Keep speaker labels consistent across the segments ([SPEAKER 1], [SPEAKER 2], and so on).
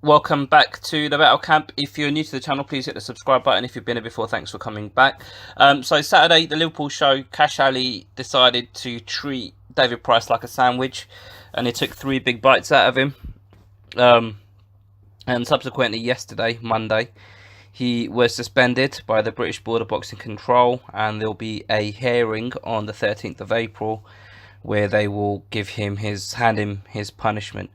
[SPEAKER 1] Welcome back to the Battle Camp. If you're new to the channel, please hit the subscribe button. If you've been here before, thanks for coming back. So Saturday, the Liverpool show, Kash decided to treat David Price like a sandwich, and he took 3 big bites out of him. And subsequently, yesterday, Monday, he was suspended by the British Board of Boxing Control, and there'll be a hearing on the 13th of April where they will hand him his punishment.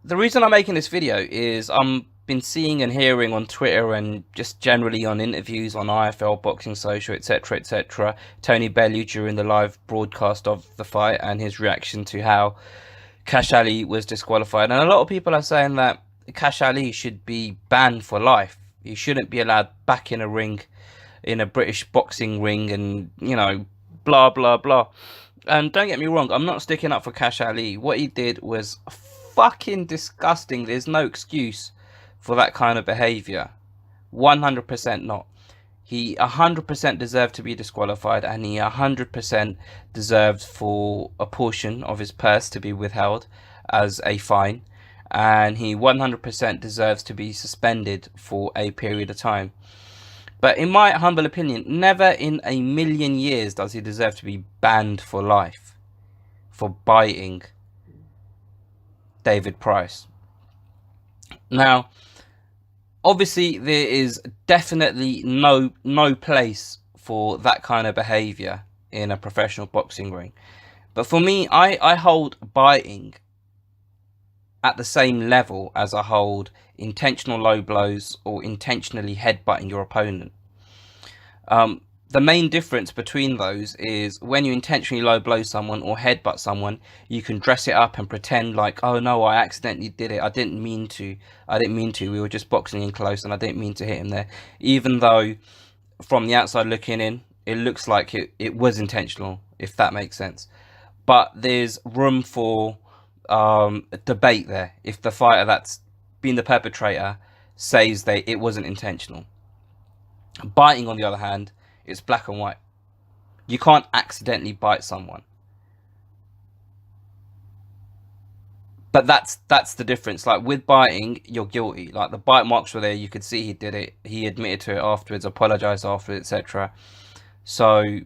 [SPEAKER 1] The reason I'm making this video is I've been seeing and hearing on Twitter and just generally on interviews on IFL, Boxing Social, etc., Tony Bellew during the live broadcast of the fight and his reaction to how Kash was disqualified. And a lot of people are saying that Kash should be banned for life. He shouldn't be allowed back in a ring, in a British boxing ring, and, you know, blah, blah, blah. And don't get me wrong, I'm not sticking up for Kash. What he did was fucking disgusting. There's no excuse for that kind of behavior. 100% not. He 100% deserved to be disqualified, and he 100% deserved for a portion of his purse to be withheld as a fine, and he 100% deserves to be suspended for a period of time. But in my humble opinion, never in a million years does he deserve to be banned for life for biting David Price. Now, obviously, there is definitely no place for that kind of behavior in a professional boxing ring. But for me, I hold biting at the same level as I hold intentional low blows or intentionally headbutting your opponent. The main difference between those is when you intentionally low blow someone or headbutt someone, you can dress it up and pretend like, oh no, I accidentally did it. I didn't mean to. We were just boxing in close and I didn't mean to hit him there. Even though from the outside looking in, it looks like it was intentional, if that makes sense. But there's room for debate there. If the fighter that's been the perpetrator says that it wasn't intentional. Biting, on the other hand, it's black and white. You can't accidentally bite someone. But that's the difference. Like with biting, you're guilty. Like the bite marks were there. You could see he did it. He admitted to it afterwards, apologized afterwards, etc. So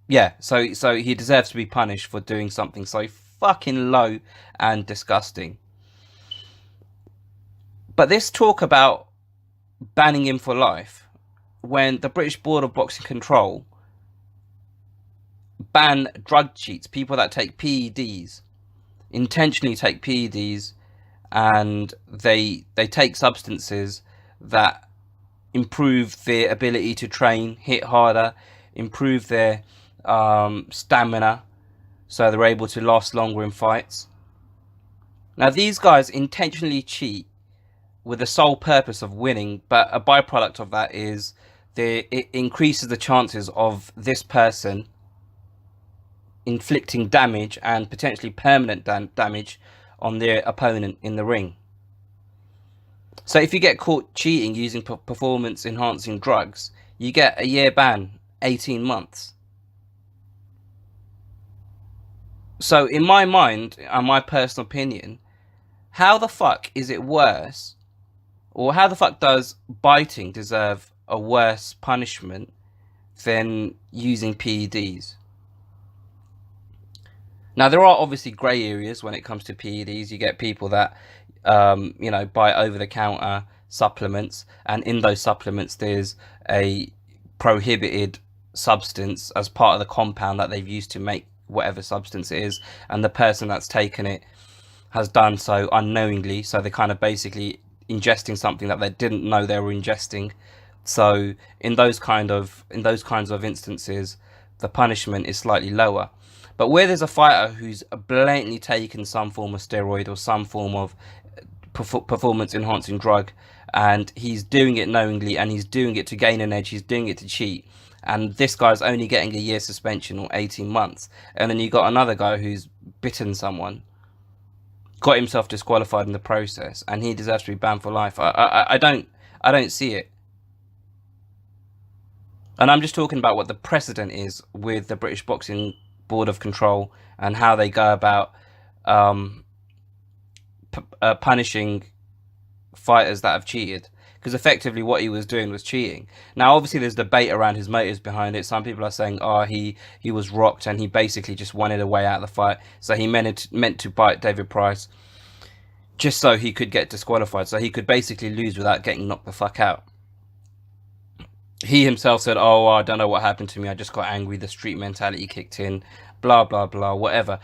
[SPEAKER 1] yeah, so he deserves to be punished for doing something so fucking low and disgusting. But this talk about banning him for life, when the British Board of Boxing Control ban drug cheats, people that take PEDs, intentionally take PEDs, and they take substances that improve their ability to train, hit harder, improve their stamina, so they're able to last longer in fights. Now these guys intentionally cheat with the sole purpose of winning, but a byproduct of that is it increases the chances of this person inflicting damage and potentially permanent damage on their opponent in the ring. So if you get caught cheating using performance enhancing drugs, you get a year ban, 18 months. So in my mind and my personal opinion, how the fuck is it worse, or how the fuck does biting deserve a worse punishment than using PEDs? Now, there are obviously grey areas when it comes to PEDs. You get people that, you know, buy over-the-counter supplements, and in those supplements there's a prohibited substance as part of the compound that they've used to make whatever substance it is, and the person that's taken it has done so unknowingly, so they're kind of basically ingesting something that they didn't know they were ingesting. So in those kinds of instances, the punishment is slightly lower. But where there's a fighter who's blatantly taken some form of steroid or some form of performance enhancing drug, and he's doing it knowingly, and he's doing it to gain an edge, he's doing it to cheat, and this guy's only getting a year suspension or 18 months, and then you got another guy who's bitten someone, got himself disqualified in the process, and he deserves to be banned for life. I don't see it. And I'm just talking about what the precedent is with the British Boxing Board of Control and how they go about punishing fighters that have cheated, because effectively what he was doing was cheating. Now obviously there's debate around his motives behind it. Some people are saying, oh, he was rocked and he basically just wanted a way out of the fight, so he meant to bite David Price just so he could get disqualified, so he could basically lose without getting knocked the fuck out. He himself said, oh, I don't know what happened to me, I just got angry, the street mentality kicked in, blah blah blah, whatever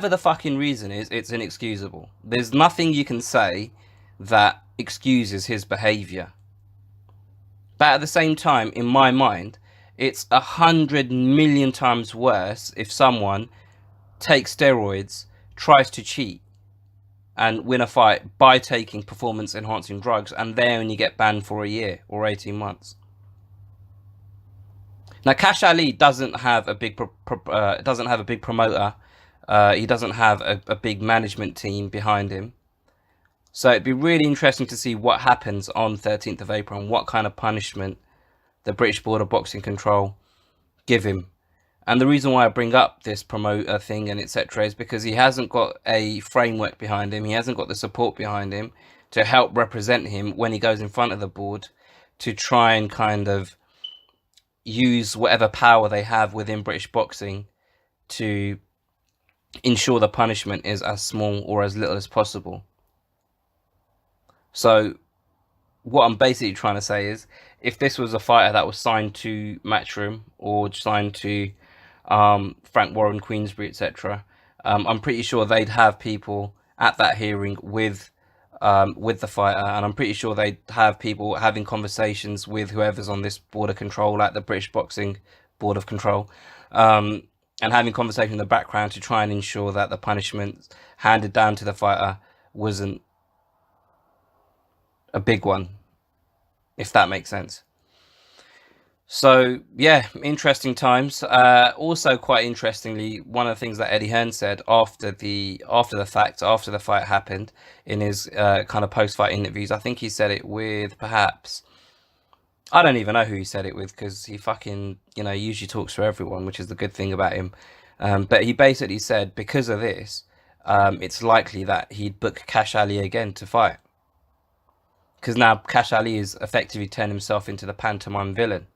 [SPEAKER 1] the fucking reason is, it's inexcusable. There's nothing you can say that excuses his behavior. But at the same time, in my mind, it's 100 million times worse if someone takes steroids, tries to cheat and win a fight by taking performance enhancing drugs, and they only get banned for a year or 18 months. Now Kash Ali doesn't have a big promoter. He doesn't have a big management team behind him. So it'd be really interesting to see what happens on 13th of April and what kind of punishment the British Board of Boxing Control give him. And the reason why I bring up this promoter thing and etc. is because he hasn't got a framework behind him. He hasn't got the support behind him to help represent him when he goes in front of the board to try and kind of use whatever power they have within British boxing to ensure the punishment is as small or as little as possible. So what I'm basically trying to say is, if this was a fighter that was signed to Matchroom or signed to Frank Warren, Queensbury, etc., I'm pretty sure they'd have people at that hearing with the fighter, and I'm pretty sure they'd have people having conversations with whoever's on this board of control, like the British Boxing Board of Control, and having conversation in the background to try and ensure that the punishment handed down to the fighter wasn't a big one, if that makes sense. So yeah, interesting times. Also quite interestingly, one of the things that Eddie Hearn said after the fight happened, in his kind of post-fight interviews, I think he said it with, perhaps, I don't even know who he said it with, because he fucking, usually talks to everyone, which is the good thing about him. But he basically said, because of this, it's likely that he'd book Kash Ali again to fight. Because now Kash Ali is effectively turned himself into the pantomime villain.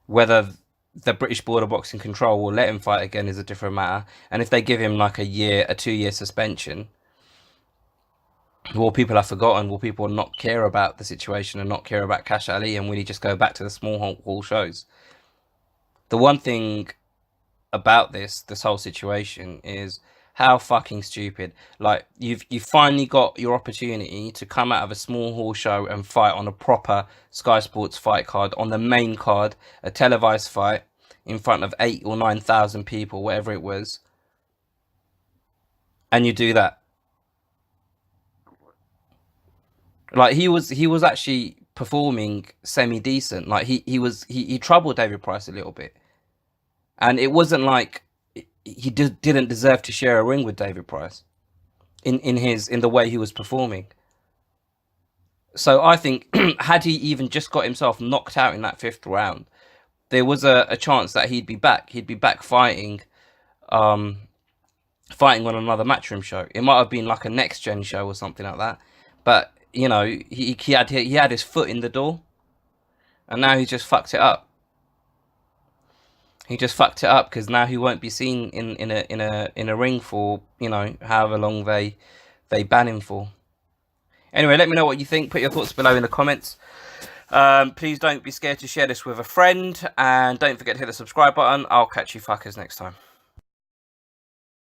[SPEAKER 1] Whether the British Board of Boxing Control will let him fight again is a different matter. And if they give him like a 2-year suspension, will people have forgotten? Will people not care about the situation and not care about Kash Ali, and will he just go back to the small hall shows? The one thing about this whole situation is how fucking stupid. Like, you've finally got your opportunity to come out of a small hall show and fight on a proper Sky Sports fight card, on the main card, a televised fight in front of 8,000 or 9,000 people, whatever it was, and you do that. Like, he was actually performing semi decent. Like, he troubled David Price a little bit, and it wasn't like he didn't deserve to share a ring with David Price in the way he was performing. So I think had he even just got himself knocked out in that 5th round, there was a chance that he'd be back fighting on another Matchroom show. It might have been like a next gen show or something like that, but he had his foot in the door, and now he's just fucked it up. He just fucked it up because now he won't be seen in a ring for, however long they ban him for. Anyway, let me know what you think. Put your thoughts below in the comments. Please don't be scared to share this with a friend, and don't forget to hit the subscribe button. I'll catch you fuckers next time.